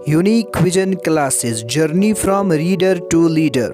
Unique Vision Classes Journey from Reader to Leader.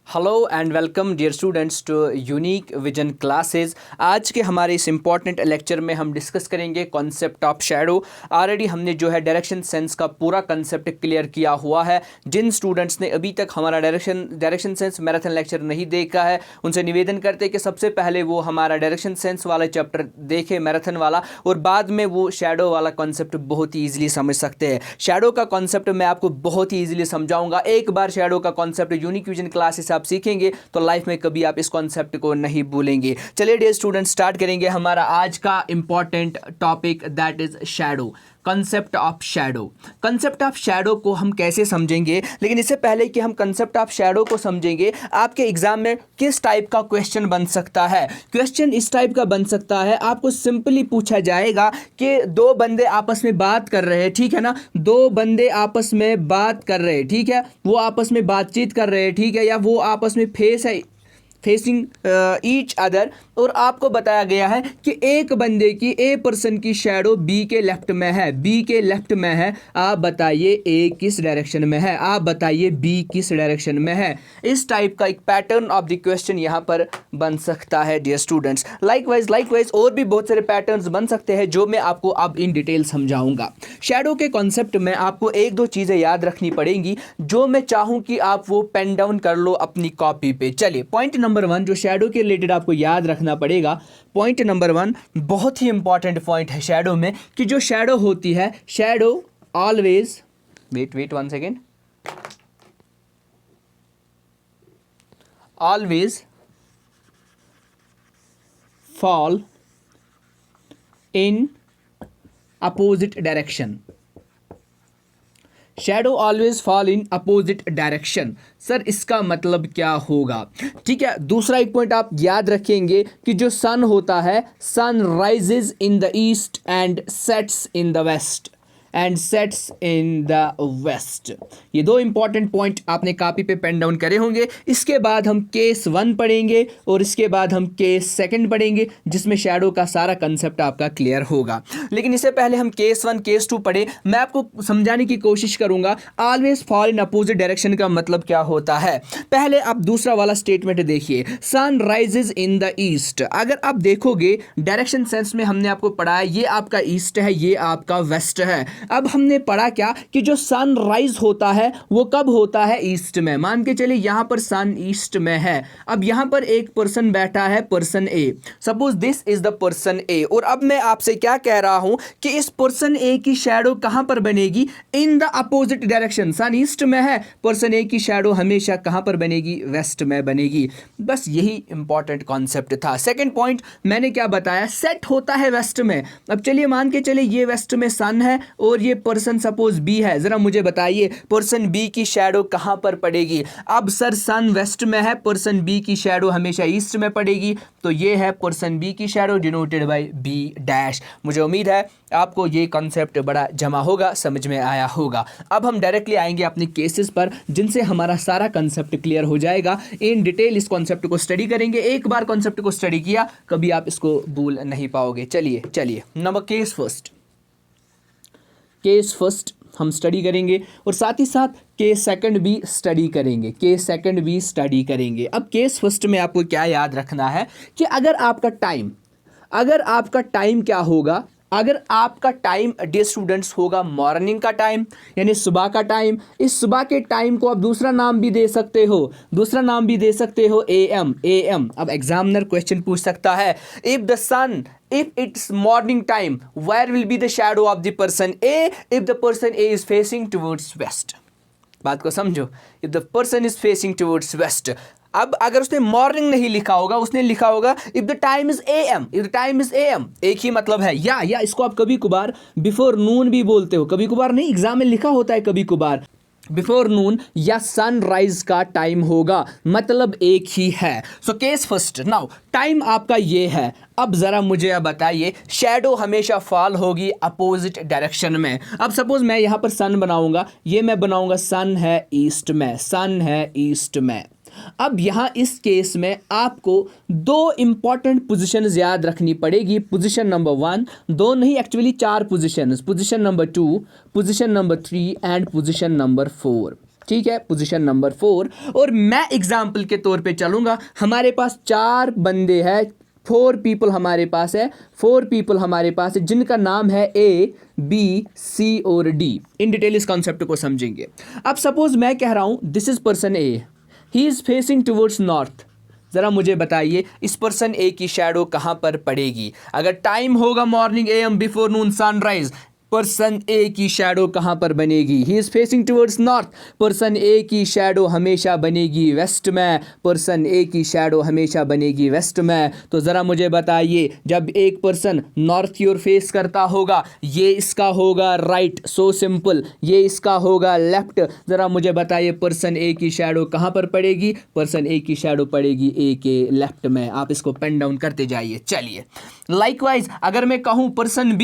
Hello and welcome dear students to unique vision classes. आज के हमारे इस important lecture में हम discuss करेंगे कॉन्सेप्ट ऑफ शैडो। ऑलरेडी हमने जो है डायरेक्शन सेंस का पूरा कंसेप्ट क्लियर किया हुआ है। जिन स्टूडेंट्स ने अभी तक हमारा डायरेक्शन सेंस मैराथन लेक्चर नहीं देखा है, उनसे निवेदन करते हैं कि सबसे पहले वो हमारा डायरेक्शन सेंस वाला चैप्टर देखे, मैराथन वाला, और बाद में वो शैडो वाला कॉन्सेप्ट बहुत ही ईजिली समझ सकते हैं। शैडो का कॉन्सेप्ट मैं आपको बहुत ही ईजिली समझाऊंगा। एक बार शैडो का कॉन्सेप्ट यूनिक विजन क्लासेस आप सीखेंगे तो लाइफ में कभी आप इस कॉन्सेप्ट को नहीं भूलेंगे। चलिए डियर स्टूडेंट, स्टार्ट करेंगे हमारा आज का important topic, that is shadow. Concept of shadow. Concept of shadow को हम कैसे समझेंगे, लेकिन इससे पहले कि हम कंसेप्ट ऑफ शैडो को समझेंगे, आपके एग्जाम में किस टाइप का क्वेश्चन बन सकता है। क्वेश्चन इस टाइप का बन सकता है, आपको सिंपली पूछा जाएगा कि दो बंदे आपस में बात कर रहे हैं, ठीक है ना, दो बंदे आपस में बात कर रहे हैं, ठीक है, वो आपस में बातचीत कर रहे हैं, ठीक है, या वो आपस में फेसिंग ईच अदर, और आपको बताया गया है कि एक बंदे की, ए पर्सन की शैडो बी के लेफ्ट में है, बी के लेफ्ट में है। आप बताइए ए किस डायरेक्शन में है, आप बताइए बी किस डायरेक्शन में है। इस टाइप का एक पैटर्न ऑफ द क्वेश्चन यहाँ पर बन सकता है डियर स्टूडेंट्स। लाइकवाइज और भी बहुत सारे पैटर्न्स बन सकते हैं जो मैं आपको अब इन डिटेल समझाऊंगा। शैडो के कॉन्सेप्ट में आपको एक दो चीज़ें याद रखनी पड़ेंगी जो मैं चाहूँ कि आप वो पेन डाउन कर लो अपनी कॉपी पे। चलिए, पॉइंट नंबर 1 जो शैडो के रिलेटेड आपको याद रखना पड़ेगा, पॉइंट नंबर 1 बहुत ही इंपॉर्टेंट पॉइंट है शैडो में, कि जो शैडो होती है, shadow always, wait 1 second, always fall in opposite direction. Shadow always fall in opposite direction. Sir इसका मतलब क्या होगा? ठीक है, दूसरा एक पॉइंट आप याद रखेंगे कि जो सन होता है, sun rises in the east and sets in the west, and sets in the west. ये दो इंपॉर्टेंट पॉइंट आपने कॉपी पे पेन डाउन करे होंगे। इसके बाद हम केस 1 पढ़ेंगे और इसके बाद हम केस 2 पढ़ेंगे, जिसमें शैडो का सारा कंसेप्ट आपका क्लियर होगा। लेकिन इससे पहले हम केस 1 केस 2 पढ़े, मैं आपको समझाने की कोशिश करूंगा always fall in opposite direction का मतलब क्या होता है। पहले आप दूसरा वाला स्टेटमेंट देखिए, sun rises in the east. अगर आप देखोगे डायरेक्शन सेंस में हमने आपको पढ़ा है, ये आपका ईस्ट है, ये आपका वेस्ट है। अब हमने पढ़ा क्या कि जो सन राइज होता है वो कब होता है? ईस्ट में। मान के चलिए यहां पर सन ईस्ट में है। अब यहां पर एक पर्सन बैठा है, person A, suppose this is the person A, और अब मैं आपसे क्या कह रहा हूं कि इस पर्सन ए की शैडो कहां पर बनेगी? In the opposite direction. Sun east में है, पर्सन ए की शैडो हमेशा कहां पर बनेगी? वेस्ट में बनेगी। बस यही इंपॉर्टेंट कॉन्सेप्ट था। सेकेंड पॉइंट मैंने क्या बताया? सेट होता है वेस्ट में। अब चलिए मान के चलिए ये वेस्ट में सन है और ये पर्सन सपोज बी है, जरा मुझे बताइए पर्सन बी की शैडो कहां पर पड़ेगी? अब सर सन वेस्ट में है, पर्सन बी की शैडो हमेशा ईस्ट में पड़ेगी, तो ये है पर्सन बी की shadow denoted by B dash. मुझे उम्मीद है आपको ये कॉन्सेप्ट बड़ा जमा होगा, समझ में आया होगा। अब हम डायरेक्टली आएंगे अपने केसेस पर, जिनसे हमारा सारा कॉन्सेप्ट क्लियर हो जाएगा। इन डिटेल इस कॉन्सेप्ट को स्टडी करेंगे। एक बार कॉन्सेप्ट को स्टडी किया कभी आप इसको भूल नहीं पाओगे। चलिए नंबर केस फर्स्ट हम स्टडी करेंगे और साथ ही साथ केस सेकंड भी स्टडी करेंगे। अब केस फर्स्ट में आपको क्या याद रखना है कि अगर आपका टाइम क्या होगा? अगर आपका टाइम डियर स्टूडेंट्स होगा मॉर्निंग का टाइम, यानी सुबह का टाइम, इस सुबह के टाइम को आप दूसरा नाम भी दे सकते हो AM। अब एग्जामिनर क्वेश्चन पूछ सकता है, if it's morning time, where will be the shadow of the person A if the person A is facing towards west? बात को समझो, if the person is facing towards west। अब अगर उसने मॉर्निंग नहीं लिखा होगा, उसने लिखा होगा if the time is AM, एक ही मतलब है। या इसको आप कभी कभार बिफोर नून भी बोलते हो, कभी कभार नहीं, एग्जाम में लिखा होता है कभी कभार बिफोर नून या सनराइज का टाइम होगा, मतलब एक ही है। So case first, now time आपका ये है। अब जरा मुझे बताइए, शैडो हमेशा फॉल होगी अपोजिट डायरेक्शन में। अब सपोज मैं यहां पर सन बनाऊंगा, ये मैं बनाऊंगा सन है ईस्ट में, अब यहाँ इस केस में आपको दो इंपॉर्टेंट पोजीशंस याद रखनी पड़ेगी। पोजीशन नंबर 1, दो नहीं actually 4 positions, position number 2, position number 3 and position number 4। ठीक है, पोजीशन नंबर 4। और मैं एग्जाम्पल के तौर पे चलूंगा। हमारे पास 4 बंदे हैं, 4 पीपल हमारे पास है, 4 पीपल हमारे पास है जिनका नाम है ए, बी, सी और डी। इन डिटेल इस कॉन्सेप्ट को समझेंगे। अब सपोज मैं कह रहा हूं this is person A, he is facing towards north. ज़रा मुझे बताइए इस पर्सन ए की शैडो कहाँ पर पड़ेगी? अगर टाइम होगा morning AM before noon sunrise, person A की शैडो कहाँ पर बनेगी? He is facing towards north, person A की शैडो हमेशा बनेगी वेस्ट में, पर्सन ए की शैडो हमेशा बनेगी वेस्ट में। तो ज़रा मुझे बताइए जब एक पर्सन नॉर्थ की ओर फेस करता होगा, ये इसका होगा राइट, सो सिंपल, ये इसका होगा लेफ्ट। ज़रा मुझे बताइए पर्सन ए की शैडो कहाँ पर पड़ेगी? पर्सन ए की शैडो पड़ेगी ए के लेफ्ट में। आप इसको पेन डाउन करते जाइए। चलिए लाइकवाइज अगर मैं कहूँ पर्सन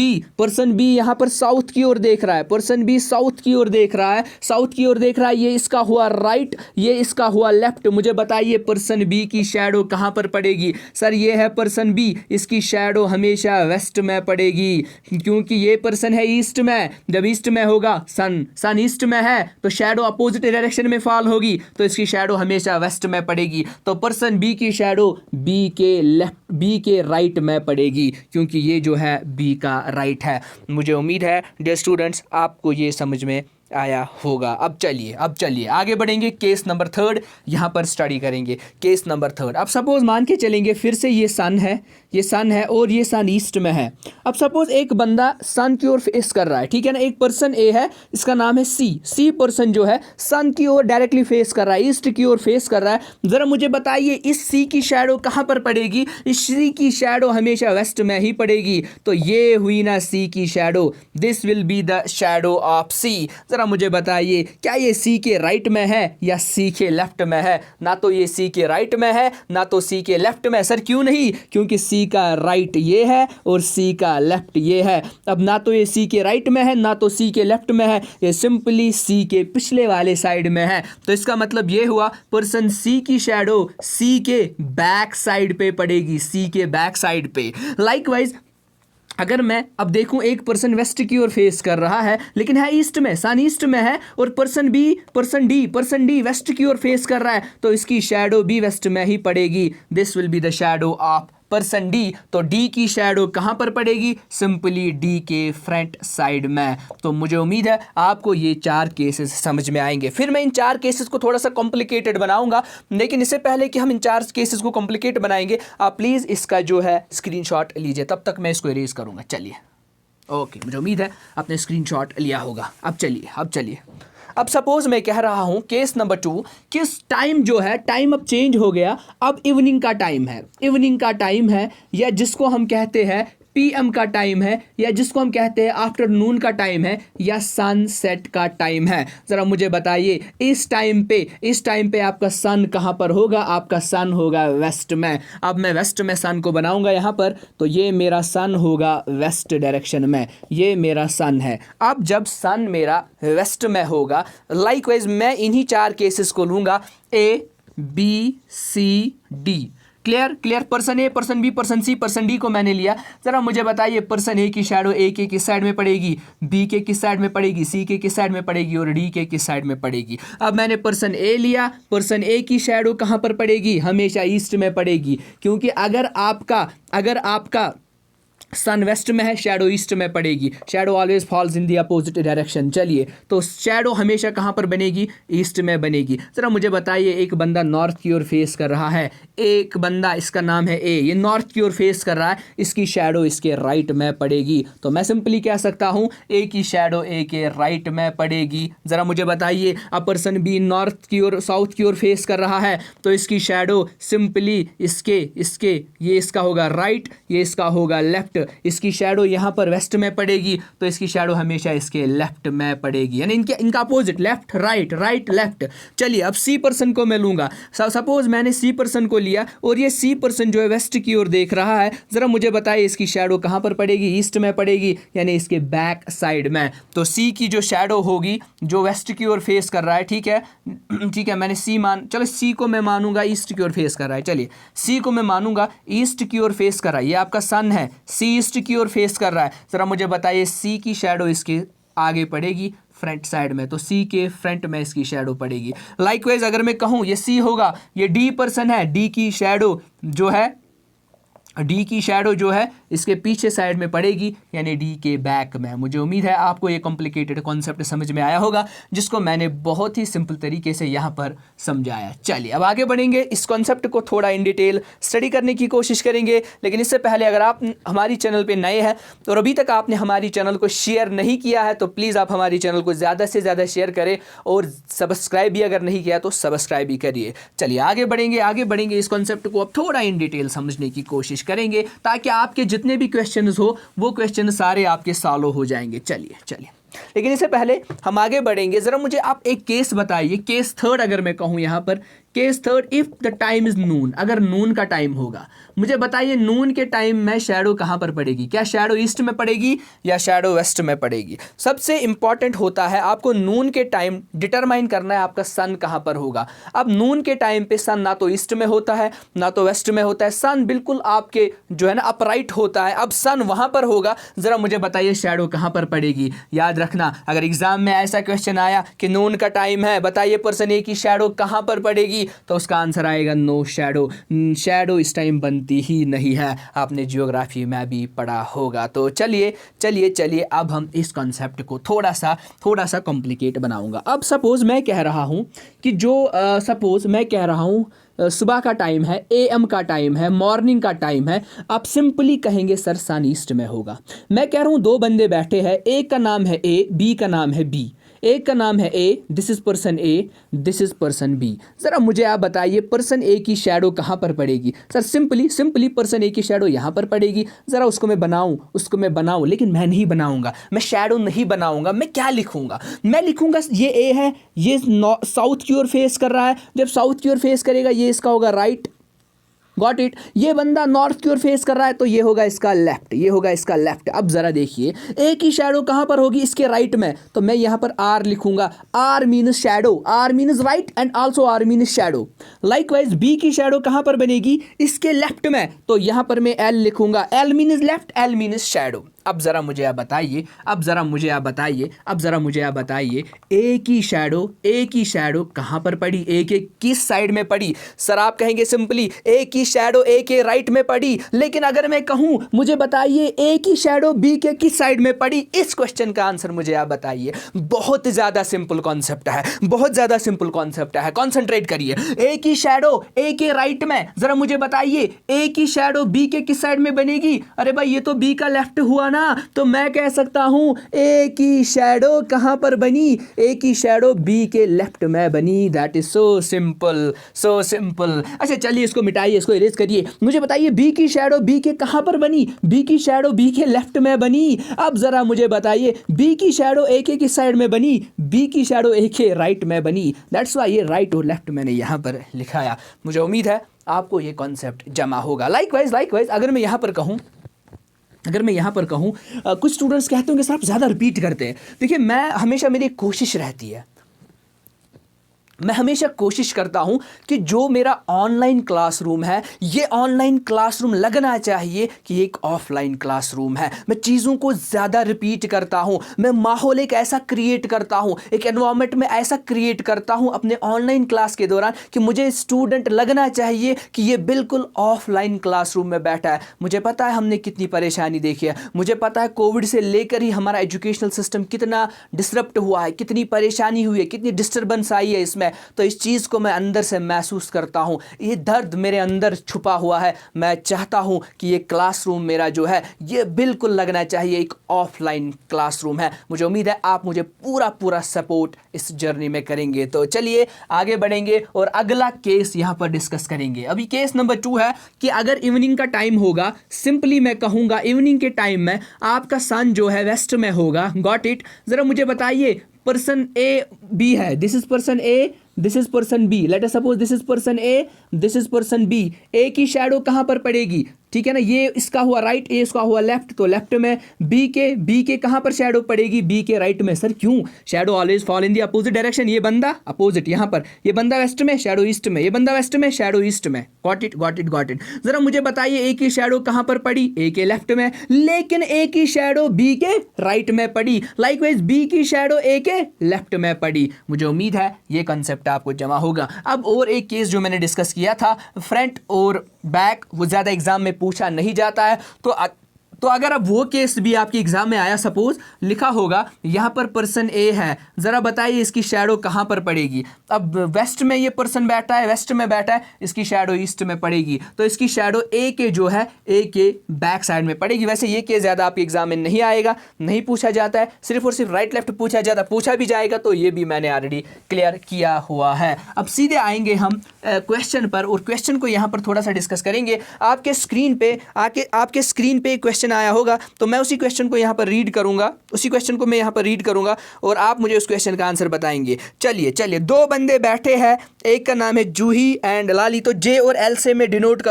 बी यहाँ पर साउथ की ओर देख रहा है, पर्सन बी साउथ की ओर देख रहा है, साउथ की ओर देख रहा है, ये इसका हुआ राइट, ये इसका हुआ लेफ्ट। मुझे बताइए पर्सन बी की शैडो कहाँ पर पड़ेगी? सर ये है पर्सन बी, इसकी शैडो हमेशा वेस्ट में पड़ेगी क्योंकि ये पर्सन है ईस्ट में। जब ईस्ट में होगा सन ईस्ट में है तो शैडो अपोजिट डायरेक्शन में फॉल होगी, तो इसकी शैडो हमेशा वेस्ट में पड़ेगी। तो पर्सन बी की शैडो बी के लेफ्ट, बी के राइट में पड़ेगी क्योंकि ये जो है बी का राइट है। मुझे उम्मीद है डियर स्टूडेंट्स आपको ये समझ में आया होगा। अब चलिए आगे बढ़ेंगे। केस नंबर 3 यहाँ पर स्टडी करेंगे। केस नंबर 3, अब सपोज मान के चलेंगे फिर से ये सन है और ये सन ईस्ट में है। अब सपोज एक बंदा सन की ओर फेस कर रहा है, ठीक है ना। एक पर्सन ए है, इसका नाम है सी पर्सन जो है सन की ओर डायरेक्टली फेस कर रहा है, ईस्ट की ओर फेस कर रहा है। जरा मुझे बताइए इस सी की शैडो कहाँ पर पड़ेगी? इस सी की शैडो हमेशा वेस्ट में ही पड़ेगी। तो ये हुई ना सी की shadow, this will be the shadow of C. जरा मुझे बताइए क्या ये सी के राइट में है या सी के लेफ्ट में है? ना तो ये सी के राइट में है ना तो सी के लेफ्ट में। सर क्यों नहीं? क्योंकि सी का राइट ये है और सी का लेफ्ट ये है। अब ना तो ये सी के राइट में है ना तो सी के लेफ्ट में है, ये सिंपली सी के पिछले वाले साइड में है। तो इसका मतलब ये हुआ पर्सन सी की शैडो सी के बैक साइड पे पड़ेगी, सी के बैक साइड पे। लाइकवाइज अगर मैं अब देखूं एक पर्सन वेस्ट की ओर फेस कर रहा है लेकिन है ईस्ट में, सन ईस्ट में है, और पर्सन डी वेस्ट की ओर फेस कर रहा है, तो इसकी शैडो भी वेस्ट में ही पड़ेगी। This will be the shadow of person D. तो डी की शैडो कहाँ पर पड़ेगी? सिंपली डी के फ्रंट साइड में। तो मुझे उम्मीद है आपको ये 4 केसेस समझ में आएंगे। फिर मैं इन 4 केसेस को थोड़ा सा कॉम्प्लिकेटेड बनाऊंगा, लेकिन इससे पहले कि हम इन 4 केसेस को कॉम्प्लिकेट बनाएंगे आप प्लीज़ इसका जो है स्क्रीनशॉट लीजिए, तब तक मैं इसको इरेज करूँगा। चलिए ओके, मुझे उम्मीद है आपने स्क्रीनशॉट लिया होगा। अब चलिए अब सपोज मैं कह रहा हूं केस नंबर 2 कि टाइम जो है, टाइम अब चेंज हो गया, अब इवनिंग का टाइम है या जिसको हम कहते हैं PM का टाइम है या जिसको हम कहते हैं आफ्टरनून का टाइम है या सनसेट का टाइम है। ज़रा मुझे बताइए इस टाइम पे आपका सन कहाँ पर होगा? आपका सन होगा वेस्ट में। अब मैं वेस्ट में सन को बनाऊंगा यहाँ पर, तो ये मेरा सन होगा वेस्ट डायरेक्शन में, ये मेरा सन है। अब जब सन मेरा वेस्ट में होगा, लाइकवाइज मैं इन्हीं 4 केसेस को लूँगा, A B C D। Clear? Person A, person B, person C, person D को मैंने लिया। जरा मुझे बताइए पर्सन ए की शैडो ए के किस साइड में पड़ेगी? बी के किस साइड में पड़ेगी? सी के किस साइड में पड़ेगी? और डी के किस साइड में पड़ेगी? अब मैंने पर्सन ए लिया, पर्सन ए की शैडो कहाँ पर पड़ेगी? हमेशा ईस्ट में पड़ेगी, क्योंकि अगर आपका सन वेस्ट में है, शैडो ईस्ट में पड़ेगी। Shadow always falls in the opposite direction. चलिए, तो शैडो हमेशा कहाँ पर बनेगी? ईस्ट में बनेगी। ज़रा मुझे बताइए एक बंदा नॉर्थ की ओर फेस कर रहा है, एक बंदा इसका नाम है ए, ये नॉर्थ की ओर फेस कर रहा है, इसकी शैडो इसके राइट में पड़ेगी। तो मैं सिंपली कह सकता हूँ ए की शैडो ए के राइट में पड़ेगी। ज़रा मुझे बताइए अब पर्सन बी नॉर्थ की ओर, साउथ की ओर फेस कर रहा है, तो इसकी शैडो सिंपली इसके ये इसका होगा राइट, ये इसका होगा लेफ्ट, लेफ्ट, इसकी शैडो यहाँ पर वेस्ट में पड़ेगी, तो इसकी शैडो हमेशा इसके लेफ्ट में पड़ेगी, यानी इनका opposite, left right, right left. चलिए अब सी पर्सन को मैं लूँगा। सपोज मैंने सी पर्सन को लिया और ये सी पर्सन जो है वेस्ट की ओर देख रहा है, ज़रा मुझे बताइए इसकी शैडो कहाँ पर पड़ेगी? ईस्ट में पड़ेगी, यानी इसके बैक साइड में। तो सी की जो शैडो होगी जो वेस्ट की ओर फेस कर रहा है, ठीक है ठीक है, मैंने चलो सी को मैं मानूंगा ईस्ट की ओर फेस कर रहा है। चलिए सी को मैं मानूंगा ईस्ट की ओर फेस कर रहा है, ये आपका सन है, सी ईस्ट की ओर फेस कर रहा है। ज़रा मुझे बताइए सी की शैडो इसके आगे पड़ेगी फ्रंट साइड में, तो सी के फ्रंट में इसकी शैडो पड़ेगी। लाइकवाइज अगर मैं कहूँ ये सी होगा, ये डी पर्सन है, डी की शैडो जो है, डी की शैडो जो है इसके पीछे साइड में पड़ेगी, यानी डी के बैक में। मुझे उम्मीद है आपको ये कॉम्प्लिकेटेड कॉन्सेप्ट समझ में आया होगा, जिसको मैंने बहुत ही सिंपल तरीके से यहाँ पर समझाया। चलिए अब आगे बढ़ेंगे, इस कॉन्सेप्ट को थोड़ा इन डिटेल स्टडी करने की कोशिश करेंगे। लेकिन इससे पहले अगर आप हमारी चैनल पर नए हैं और अभी तक आपने हमारी चैनल को शेयर नहीं किया है, तो प्लीज़ आप हमारी चैनल को ज़्यादा से ज़्यादा शेयर करें और सब्सक्राइब भी अगर नहीं किया तो सब्सक्राइब भी करिए। चलिए आगे बढ़ेंगे, इस कॉन्सेप्ट को अब थोड़ा इन डिटेल समझने की कोशिश करेंगे, ताकि आपके जितने भी क्वेश्चंस हो वो क्वेश्चन सारे आपके सॉल्व हो जाएंगे। चलिए लेकिन इससे पहले हम आगे बढ़ेंगे, ज़रा मुझे आप एक केस बताइए, केस थर्ड अगर मैं कहूँ यहाँ पर, case third, if the time is noon, अगर नून का टाइम होगा, मुझे बताइए नून के टाइम में शैडो कहाँ पर पड़ेगी? क्या शैडो ईस्ट में पड़ेगी या शैडो वेस्ट में पड़ेगी? सबसे इंपॉर्टेंट होता है आपको नून के टाइम डिटरमाइन करना है आपका सन कहाँ पर होगा। अब नून के टाइम पे सन ना तो ईस्ट में होता है ना तो वेस्ट में होता है, सन बिल्कुल आपके जो है ना अपराइट होता है। अब सन वहाँ पर होगा, ज़रा मुझे बताइए शैडो कहाँ पर पड़ेगी? याद रखना, अगर एग्जाम में ऐसा क्वेश्चन आया कि नून का टाइम है, बताइए पर्सन ए की शैडो कहाँ पर पड़ेगी, तो उसका आंसर आएगा नो शैडो। शैडो इस टाइम बनती ही नहीं है, आपने जियोग्राफी में भी पढ़ा होगा। तो चलिए अब हम इस कॉन्सेप्ट को थोड़ा सा कॉम्प्लिकेट बनाऊंगा। अब सपोज मैं कह रहा हूँ कि सुबह का टाइम है, AM का टाइम है, मॉर्निंग का टाइम है, आप सिंपली कहेंगे सर सन ईस्ट में होगा। मैं कह रहा हूँ दो बंदे बैठे हैं, एक का नाम है A, B का नाम है B, एक का नाम है A, this is person A, this is person B। ज़रा मुझे आप बताइए पर्सन A की शैडो कहाँ पर पड़ेगी? सर सिंपली पर्सन A की शैडो यहाँ पर पड़ेगी। ज़रा उसको मैं बनाऊँ, लेकिन मैं नहीं बनाऊँगा, मैं शैडो नहीं बनाऊँगा। मैं क्या लिखूँगा? मैं लिखूँगा ये A है, ये साउथ की ओर फेस कर रहा है, जब साउथ की ओर फेस करेगा ये इसका होगा राइट, गॉट इट। ये बंदा नॉर्थ की ओर फेस कर रहा है तो ये होगा इसका लेफ्ट, अब जरा देखिए ए की शैडो कहां पर होगी? इसके राइट में, तो मैं यहां पर आर लिखूंगा। R means shadow, R means right and also R means shadow. Likewise B की शैडो कहां पर बनेगी? इसके लेफ्ट में, तो यहां पर मैं एल लिखूंगा। L means left, L means shadow. अब ज़रा मुझे आप बताइए ए की शैडो कहाँ पर पड़ी? ए के किस साइड में पड़ी? सर आप कहेंगे सिंपली ए की शैडो ए के राइट में पड़ी, लेकिन अगर मैं कहूँ मुझे बताइए ए की शैडो बी के किस साइड में पड़ी, इस क्वेश्चन का आंसर मुझे आप बताइए। बहुत ज़्यादा सिंपल कॉन्सेप्ट है, कॉन्सेंट्रेट करिए। ए की शैडो ए के राइट में, ज़रा मुझे बताइए ए की शैडो बी के किस साइड में बनेगी? अरे भाई ये तो बी का लेफ्ट हुआ ना, तो मैं कह सकता हूं ए की शैडो कहां पर बनी? ए की शैडो बी के लेफ्ट में बनी। That is so simple. अच्छा चलिए इसको मिटाइए, इसको इरेज करिए। मुझे बताइए बी की शैडो बी के कहां पर बनी? बी की शैडो बी के लेफ्ट में बनी। अब जरा मुझे बताइए बी की शैडो ए के किस साइड में बनी? बी की शैडो ए के राइट में बनी। दैट्स व्हाई ये राइट और लेफ्ट मैंने यहां पर लिखाया। मुझे उम्मीद है आपको ये कॉन्सेप्ट जमा होगा। लाइकवाइज अगर मैं यहां पर कहूँ कुछ स्टूडेंट्स कहते हैं कि सर आप ज़्यादा रिपीट करते हैं। देखिए मेरी एक कोशिश रहती है, मैं हमेशा कोशिश करता हूं कि जो मेरा ऑनलाइन क्लासरूम है ये ऑनलाइन क्लासरूम लगना चाहिए कि एक ऑफलाइन क्लासरूम है। मैं चीज़ों को ज़्यादा रिपीट करता हूं, मैं माहौल एक ऐसा क्रिएट करता हूं, एक एनवायरनमेंट में ऐसा क्रिएट करता हूं अपने ऑनलाइन क्लास के दौरान कि मुझे स्टूडेंट लगना चाहिए कि ये बिल्कुल ऑफलाइन क्लासरूम में बैठा है। मुझे पता है हमने कितनी परेशानी देखी है, मुझे पता है कोविड से लेकर ही हमारा एजुकेशनल सिस्टम कितना डिसरप्ट हुआ है, कितनी परेशानी हुई है, कितनी डिस्टर्बेंस आई है इसमें। है तो इस चीज़ को मैं अंदर से महसूस करता हूँ, ये दर्द मेरे अंदर छुपा हुआ है। मैं चाहता हूँ कि ये क्लासरूम मेरा जो है ये बिल्कुल लगना चाहिए एक ऑफलाइन क्लासरूम है। मुझे उम्मीद है आप मुझे पूरा सपोर्ट इस जर्नी में करेंगे। तो चलिए आगे बढ़ेंगे और अगला केस यहाँ पर डिस्कस करेंगे। अभी केस नंबर 2 है कि अगर इवनिंग का टाइम होगा, सिंपली मैं कहूँगा इवनिंग के टाइम में आपका सन जो है वेस्ट में होगा। Got it? ज़रा मुझे बताइए, पर्सन ए बी है, this is person A, this is person B, let us suppose this is person A, this is person B. A की शैडो कहाँ पर पड़ेगी? ठीक है ना, ये इसका हुआ राइट, ए इसका हुआ लेफ्ट, तो लेफ्ट में बी के कहाँ पर शैडो पड़ेगी? बी के राइट में। सर क्यों? Shadow always fall in the opposite direction. ये बंदा अपोजिट यहाँ पर, ये बंदा वेस्ट में, शैडो ईस्ट में, ये बंदा वेस्ट में, शैडो ईस्ट में। Got it, got it, got it. जरा मुझे बताइए ए की शैडो कहाँ पर पड़ी? ए के लेफ्ट में, लेकिन ए की शैडो बी के राइट में पड़ी। लाइकवाइज बी की शैडो ए के लेफ्ट में पड़ी। मुझे उम्मीद है ये कंसेप्ट आपको जमा होगा। अब और एक केस जो मैंने डिस्कस किया था, फ्रंट और बैक, वो ज़्यादा एग्जाम में पूछा नहीं जाता है, तो अगर अब वो केस भी आपके एग्जाम में आया, सपोज लिखा होगा यहाँ पर पर्सन ए है, ज़रा बताइए इसकी शैडो कहाँ पर पड़ेगी? अब वेस्ट में ये पर्सन बैठा है, वेस्ट में बैठा है, इसकी शैडो ईस्ट में पड़ेगी, तो इसकी शैडो ए के जो है ए के बैक साइड में पड़ेगी। वैसे ये केस ज़्यादा आपके एग्जाम में नहीं आएगा, नहीं पूछा जाता है, सिर्फ और सिर्फ राइट लेफ्ट पूछा जाता है। पूछा भी जाएगा तो ये भी मैंने ऑलरेडी क्लियर किया हुआ है। अब सीधे आएंगे हम क्वेश्चन पर, और क्वेश्चन को यहाँ पर थोड़ा सा डिस्कस करेंगे। आपके स्क्रीन पे क्वेश्चन आया होगा, तो मैं उसी क्वेश्चन को यहाँ पर रीड करूंगा, और आप मुझे उस क्वेश्चन का आंसर बताएंगे। चलिए, दो बंदे बैठे हैं, एक का नाम है जूही एंड लाली, तो जे और एल से मैं डिनोट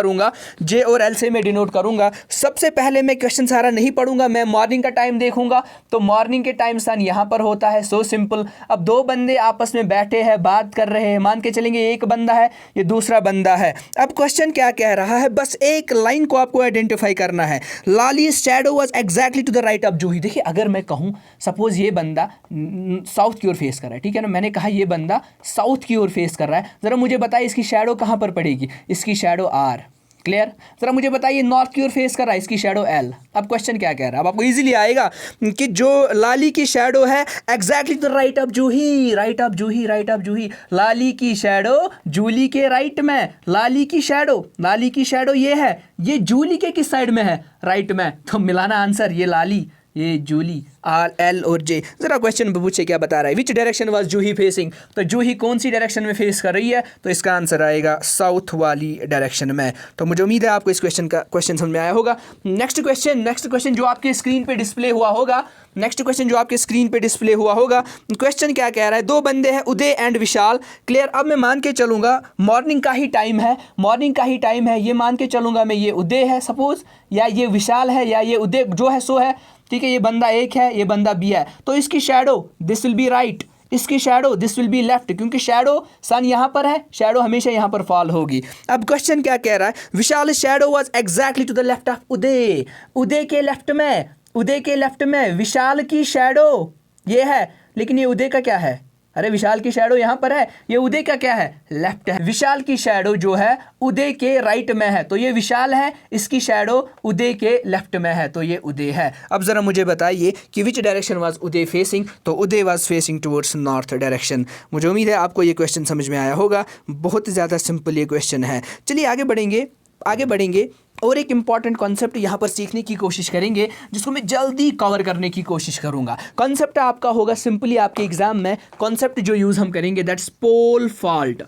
करूंगा। सबसे पहले मैं क्वेश्चन सारा नहीं पढ़ूंगा, मैं मॉर्निंग का टाइम देखूंगा, तो मॉर्निंग के टाइम सन यहाँ पर होता है। So simple. अब दो बंदे आपस में बैठे हैं, बात कर रहे हैं, मान के चलेंगे एक बंदा है, ये दूसरा बंदा है। अब क्वेश्चन क्या कह रहा है, बस एक लाइन को आपको आइडेंटिफाई करना है। Lali shadow was exactly to the right of Juhi. देखिए, अगर मैं कहूँ सपोज ये बंदा साउथ की ओर फेस कर रहा है, ठीक है ना, मैंने कहा ये बंदा साउथ की ओर फेस कर रहा है, जरा मुझे बताइए इसकी शैडो कहाँ पर पड़ेगी? इसकी शैडो आर। क्लियर? जरा मुझे बताइए नॉर्थ की ओर फेस कर रहा है, इसकी शैडो एल। अब क्वेश्चन क्या कह रहा है? अब आपको इजीली आएगा कि जो लाली की शैडो है exactly to the right of Juhi. Lali की शैडो जूली के राइट में, लाली की शैडो ये है, ये जूली के किस साइड में है? राइट में। तो मिलाना आंसर, ये लाली, ये जूली, आर एल और जे। जरा क्वेश्चन पूछे क्या बता रहा है, विच डायरेक्शन वाज जूही फेसिंग? तो जूही कौन सी डायरेक्शन में फेस कर रही है? तो इसका आंसर आएगा साउथ वाली डायरेक्शन में। तो मुझे उम्मीद है आपको इस क्वेश्चन समझ में आया होगा। नेक्स्ट क्वेश्चन जो आपके स्क्रीन पे डिस्प्ले हुआ होगा, क्वेश्चन क्या कह रहा है? दो बंदे हैं, उदय एंड विशाल। क्लियर? अब मैं मान के चलूंगा मॉर्निंग का ही टाइम है, ये मान के चलूंगा मैं, ये उदय है सपोज, या ये विशाल है, या ये उदय जो है सो है, ठीक है। ये बंदा एक है, ये बंदा बी है, तो इसकी shadow this will be right, इसकी shadow this will be left, क्योंकि शैडो सन यहाँ पर है, शैडो हमेशा यहाँ पर फॉल होगी। अब क्वेश्चन क्या कह रहा है? Vishal shadow was exactly to the left of Uday. Uday के लेफ्ट में विशाल की शैडो ये है, लेकिन ये उदय का क्या है? अरे विशाल की शैडो यहाँ पर है, ये उदय का क्या है? लेफ्ट है। विशाल की शैडो जो है उदय के राइट में है, तो ये विशाल है, इसकी शैडो उदय के लेफ्ट में है, तो ये उदय है। अब जरा मुझे बताइए कि which direction was Uday facing? तो Uday was facing towards north direction. मुझे उम्मीद है आपको ये क्वेश्चन समझ में आया होगा। बहुत ज़्यादा सिंपल ये क्वेश्चन है। चलिए आगे बढ़ेंगे और एक इंपॉर्टेंट कॉन्सेप्ट यहाँ पर सीखने की कोशिश करेंगे, जिसको मैं जल्दी कवर करने की कोशिश करूँगा। कॉन्सेप्ट आपका होगा सिंपली आपके एग्जाम में, कॉन्सेप्ट जो यूज़ हम करेंगे दैट्स पोल फॉल्ट,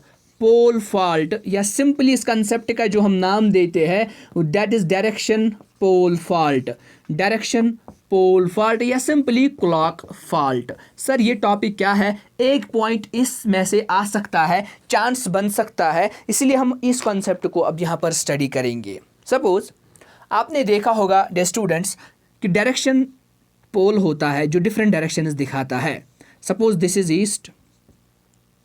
या सिंपली इस कॉन्सेप्ट का जो हम नाम देते हैं that is direction pole fault या सिंपली क्लॉक फॉल्ट। सर ये टॉपिक क्या है? एक पॉइंट इसमें से आ सकता है, चांस बन सकता है, इसलिए हम इस कॉन्सेप्ट को अब यहाँ पर स्टडी करेंगे। सपोज आपने देखा होगा डियर स्टूडेंट्स कि डायरेक्शन पोल होता है जो डिफरेंट डायरेक्शंस दिखाता है। Suppose this is east,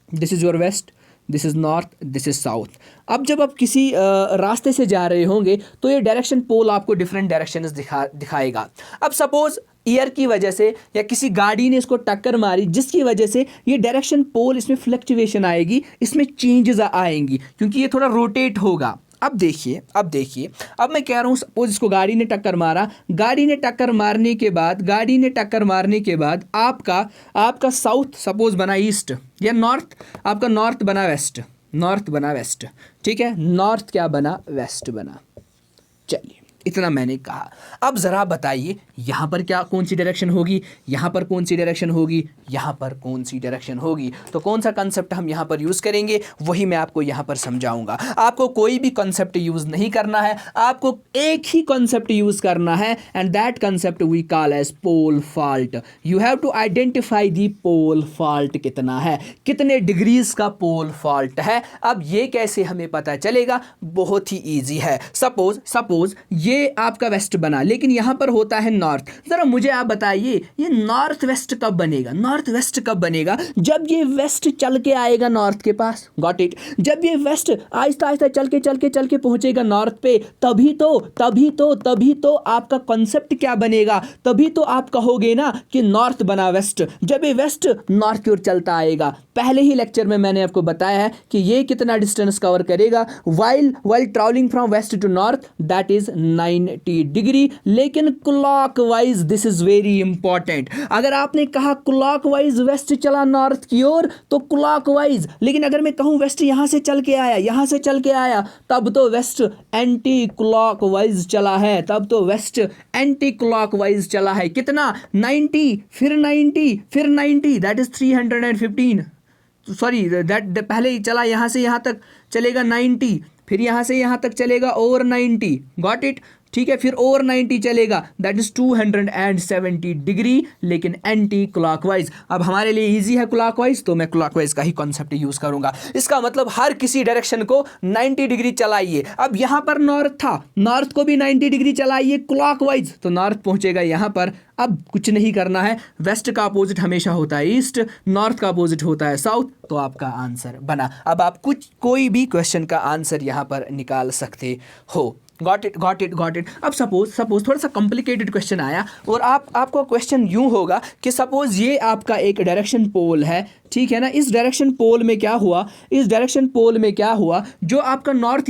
this is your west, this is north, this is south. अब जब आप किसी रास्ते से जा रहे होंगे तो ये डायरेक्शन पोल आपको डिफरेंट डायरेक्शंस दिखाएगा। अब सपोज ईयर की वजह से या किसी गाड़ी ने इसको टक्कर मारी, जिसकी वजह से ये डायरेक्शन पोल, इसमें फ्लक्चुएशन आएगी, इसमें चेंजेस आएंगी, क्योंकि ये थोड़ा रोटेट होगा। अब देखिए अब मैं कह रहा हूँ सपोज इसको गाड़ी ने टक्कर मारा, गाड़ी ने टक्कर मारने के बाद आपका साउथ सपोज बना ईस्ट या नॉर्थ, आपका नॉर्थ बना वेस्ट, ठीक है, नॉर्थ क्या बना, वेस्ट बना। चलिए इतना मैंने कहा। अब ज़रा बताइए यहाँ पर क्या कौन सी डायरेक्शन होगी, यहाँ पर कौन सी डायरेक्शन होगी, यहाँ पर कौन सी डायरेक्शन होगी। तो कौन सा कंसेप्ट हम यहाँ पर यूज़ करेंगे वही मैं आपको यहाँ पर समझाऊंगा। आपको कोई भी कंसेप्ट यूज़ नहीं करना है, आपको एक ही कंसेप्ट यूज़ करना है and that concept we call as pole fault. You have to identify the pole fault कितना है, कितने डिग्रीज का पोल फॉल्ट है। अब ये कैसे हमें पता चलेगा, बहुत ही ईजी है। सपोज ये आपका वेस्ट बना, लेकिन यहाँ पर होता है नॉर्थ। ज़रा मुझे आप बताइए ये नॉर्थ वेस्ट कब बनेगा, जब ये वेस्ट चल के आएगा नॉर्थ के पास। Got it. जब ये वेस्ट आहिस्ता आहिस्ता चल के पहुँचेगा नॉर्थ पे, तभी तो आपका कॉन्सेप्ट क्या बनेगा, तभी तो आप कहोगे ना कि नॉर्थ बना वेस्ट, जब ये वेस्ट नॉर्थ की ओर चलता आएगा। पहले ही लेक्चर में मैंने आपको बताया है कि ये कितना डिस्टेंस कवर करेगा while travelling from west to north, that is 90 degree. लेकिन clockwise this is very important. अगर आपने कहा क्लॉकवाइज वेस्ट चला नॉर्थ की ओर तो क्लॉकवाइज, लेकिन अगर मैं कहूं वेस्ट यहां से चल के आया, तब तो वेस्ट एंटी क्लॉकवाइज चला है, कितना 90 फिर 90 दैट इज 315। सॉरी दैट पहले ही चला यहाँ से यहाँ तक चलेगा 90, फिर यहाँ से यहाँ तक चलेगा ओवर 90। Got it. ठीक है, फिर ओवर 90 चलेगा, दैट इज 270 डिग्री, लेकिन एंटी क्लॉकवाइज। अब हमारे लिए इजी है क्लॉकवाइज, तो मैं क्लॉकवाइज का ही कॉन्सेप्ट यूज करूंगा। इसका मतलब हर किसी डायरेक्शन को 90 डिग्री चलाइए। अब यहाँ पर नॉर्थ था, नॉर्थ को भी 90 डिग्री चलाइए क्लॉकवाइज, तो नॉर्थ पहुंचेगा यहाँ पर। अब कुछ नहीं करना है, वेस्ट का अपोजिट हमेशा होता है ईस्ट, नॉर्थ का अपोजिट होता है साउथ, तो आपका आंसर बना। अब आप कोई भी क्वेश्चन का आंसर यहाँ पर निकाल सकते हो। Got it. अब सपोज थोड़ा सा कॉम्प्लिकेटेड क्वेश्चन आया और आपको क्वेश्चन यूं होगा कि सपोज ये आपका एक डायरेक्शन पोल है, ठीक है ना। इस डायरेक्शन पोल में क्या हुआ, जो आपका नॉर्थ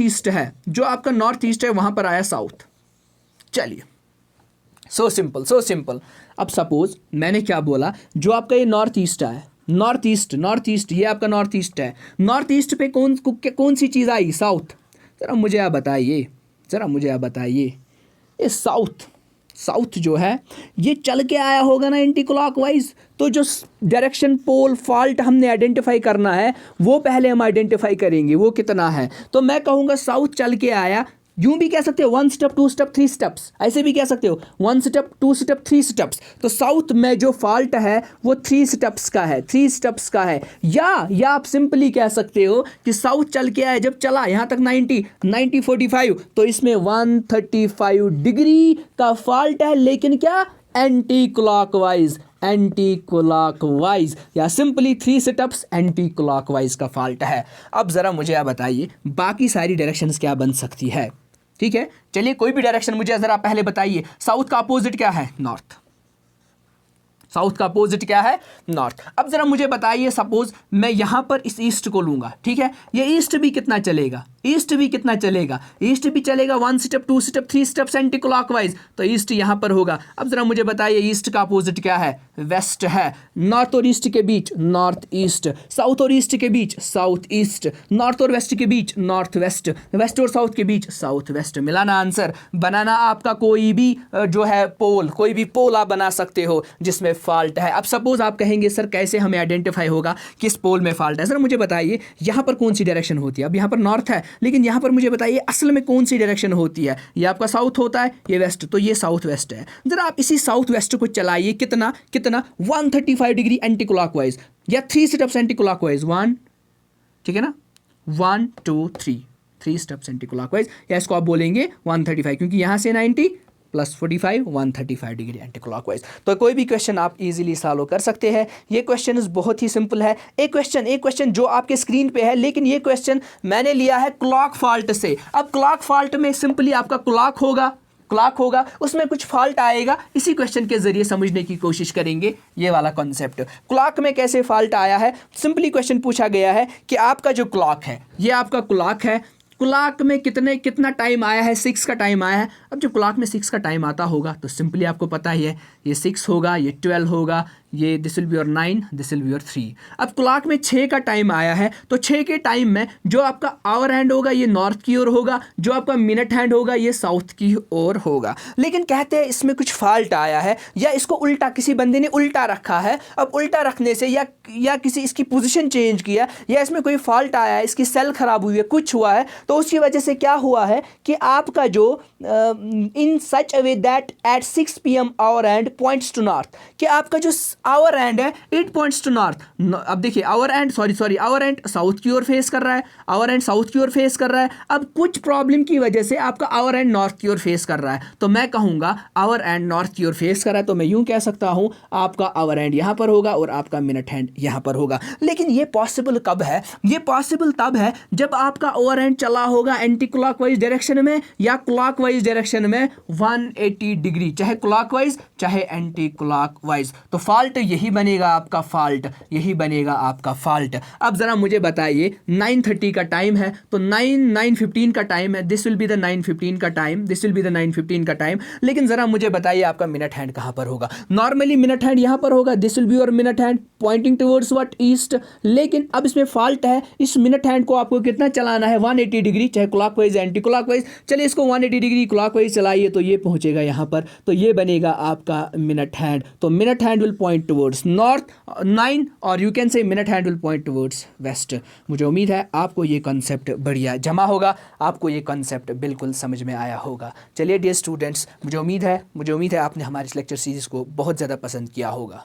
ईस्ट है वहां पर आया साउथ। चलिए, सो सिंपल। अब सपोज मैंने क्या बोला, जो आपका ये नॉर्थ ईस्ट है, नॉर्थ ईस्ट ये आपका नॉर्थ ईस्ट है, नॉर्थ ईस्ट पे कौन सी चीज़ आई, साउथ। जरा मुझे आप बताइए ये साउथ जो है ये चल के आया होगा ना एंटी क्लॉकवाइज। तो जो डायरेक्शन पोल फॉल्ट हमने आइडेंटिफाई करना है वो पहले हम आइडेंटिफाई करेंगे, वो कितना है। तो मैं कहूँगा साउथ चल के आया, यूं भी कह सकते हो 1 स्टेप 2 स्टेप 3 स्टेप्स, ऐसे भी कह सकते हो 1 स्टेप 2 स्टेप 3 स्टेप्स। तो साउथ में जो फॉल्ट है वो 3 स्टेप्स का है, या आप सिंपली कह सकते हो कि साउथ चल के आया, जब चला यहाँ तक 90 45, तो इसमें 135 डिग्री का फॉल्ट है, लेकिन क्या एंटी क्लॉकवाइज, या सिंपली 3 स्टेप्स एंटी क्लॉकवाइज का फॉल्ट है। अब जरा मुझे आप बताइए बाकी सारी डायरेक्शंस क्या बन सकती है। ठीक है, चलिए कोई भी डायरेक्शन मुझे जरा पहले बताइए। साउथ का अपोजिट क्या है, नॉर्थ। अब जरा मुझे बताइए, सपोज मैं यहां पर इस ईस्ट को लूंगा, ठीक है, ये ईस्ट भी कितना चलेगा, ईस्ट भी चलेगा 1 step 2 step 3 steps anti clockwise, तो ईस्ट यहां पर होगा। अब जरा मुझे बताइए ईस्ट का अपोजिट क्या है, वेस्ट है। नॉर्थ और ईस्ट के बीच नॉर्थ ईस्ट, साउथ और ईस्ट के बीच साउथ ईस्ट, नॉर्थ और वेस्ट के बीच नॉर्थ वेस्ट, वेस्ट और साउथ के बीच साउथ वेस्ट। मिला ना आंसर। बनाना आपका कोई भी जो है कोई भी पोल आप बना सकते हो जिसमें फॉल्ट है। अब सपोज आप कहेंगे सर कैसे हमें आइडेंटिफाई होगा किस पोल में फॉल्ट है। सर मुझे बताइए यहाँ पर कौन सी डायरेक्शन होती है। अब यहाँ पर नॉर्थ है, लेकिन यहाँ पर मुझे बताइए असल में कौन सी डायरेक्शन होती है। ये आपका साउथ होता है, ये वेस्ट, तो ये साउथ वेस्ट है। जरा आप इसी साउथ वेस्ट को चलाइए, कितना 135 डिग्री एंटी क्लॉकवाइज, या 3 स्टेप्स एंटी क्लॉकवाइज, 1, ठीक है ना, 1 2 3 स्टेप्स एंटी क्लॉकवाइज, या इसको आप बोलेंगे 135, क्योंकि यहाँ से 90 प्लस 45 135 डिग्री एंटी क्लॉकवाइज। तो कोई भी क्वेश्चन आप इजीली सॉल्व कर सकते हैं। ये क्वेश्चन बहुत ही सिंपल है। एक क्वेश्चन जो आपके स्क्रीन पे है, लेकिन ये क्वेश्चन मैंने लिया है क्लॉक फॉल्ट से। अब क्लॉक फॉल्ट में सिंपली आपका क्लॉक होगा, उसमें कुछ फॉल्ट आएगा। इसी क्वेश्चन के जरिए समझने की कोशिश करेंगे ये वाला कॉन्सेप्ट। क्लॉक में कैसे फॉल्ट आया है, सिंपली क्वेश्चन पूछा गया है कि आपका जो क्लॉक है, ये आपका क्लॉक है, क्लॉक में कितना टाइम आया है, 6 का टाइम आया है। अब जब क्लॉक में 6 का टाइम आता होगा तो सिंपली आपको पता ही है, ये 6 होगा, ये 12 होगा, ये this will be your 9, this will be your 3। अब क्लॉक में 6 का टाइम आया है तो 6 के टाइम में जो आपका आवर हैंड होगा ये नॉर्थ की ओर होगा, जो आपका मिनट हैंड होगा ये साउथ की ओर होगा। लेकिन कहते हैं इसमें कुछ फॉल्ट आया है, या इसको उल्टा किसी बंदे ने उल्टा रखा है। अब उल्टा रखने से या किसी इसकी पोजीशन चेंज किया, या इसमें कोई फॉल्ट आया है, इसकी सेल खराब हुई है, कुछ हुआ है, तो उसकी वजह से क्या हुआ है कि आपका जो in such a way that at 6 PM hour hand points to north, कि आपका जो आवर हैंड है इट पॉइंट्स टू नॉर्थ। अब देखिए hour hand hour hand south की ओर फेस कर रहा है, आवर हैंड साउथ की ओर फेस कर रहा है। अब कुछ प्रॉब्लम की वजह से आपका आवर हैंड नॉर्थ की ओर फेस कर रहा है, तो मैं कहूंगा आवर हैंड नॉर्थ की ओर फेस कर रहा है, तो मैं यूं कह सकता हूं आपका आवर हैंड यहां पर होगा और आपका मिनट हैंड यहां पर होगा। लेकिन ये पॉसिबल कब है? ये पॉसिबल तब है जब आपका आवर हैंड चला होगा एंटी क्लॉकवाइज डायरेक्शन में या क्लॉकवाइज डायरेक्शन में 180 डिग्री, चाहे क्लॉकवाइज चाहे एंटी क्लॉकवाइज। तो फॉल्ट यही बनेगा आपका फॉल्ट, यही बनेगा आपका फॉल्ट। अब जरा मुझे बताइए 9:30 का टाइम है तो 9:15 का टाइम है, दिस विल बी द 9:15 का time, this will be the 9:15 का टाइम। लेकिन जरा मुझे बताइए आपका मिनट हैंड कहां पर होगा? नॉर्मली मिनट हैंड यहां पर होगा, this will be your minute hand pointing towards what, east. लेकिन अब इसमें फॉल्ट है, इस मिनट हैंड को आपको कितना चलाना है? 180 डिग्री, चाहे क्लॉकवाइज एंटी क्लॉकवाइज। चलिए इसको 180 डिग्री क्लॉकवाइज चलाइए तो ये पहुंचेगा यहां पर, तो ये बनेगा आपका मिनट हैंड। तो minute hand will point towards north 9, और you can say minute hand will point towards waste. मुझे उम्मीद है आपको ये कॉन्सेप्ट बढ़िया जमा होगा, आपको ये कॉन्सेप्ट बिल्कुल समझ में आया होगा। चलिए डियर स्टूडेंट्स, मुझे उम्मीद है आपने हमारे इस लेक्चर सीरीज़ को बहुत ज़्यादा पसंद किया होगा।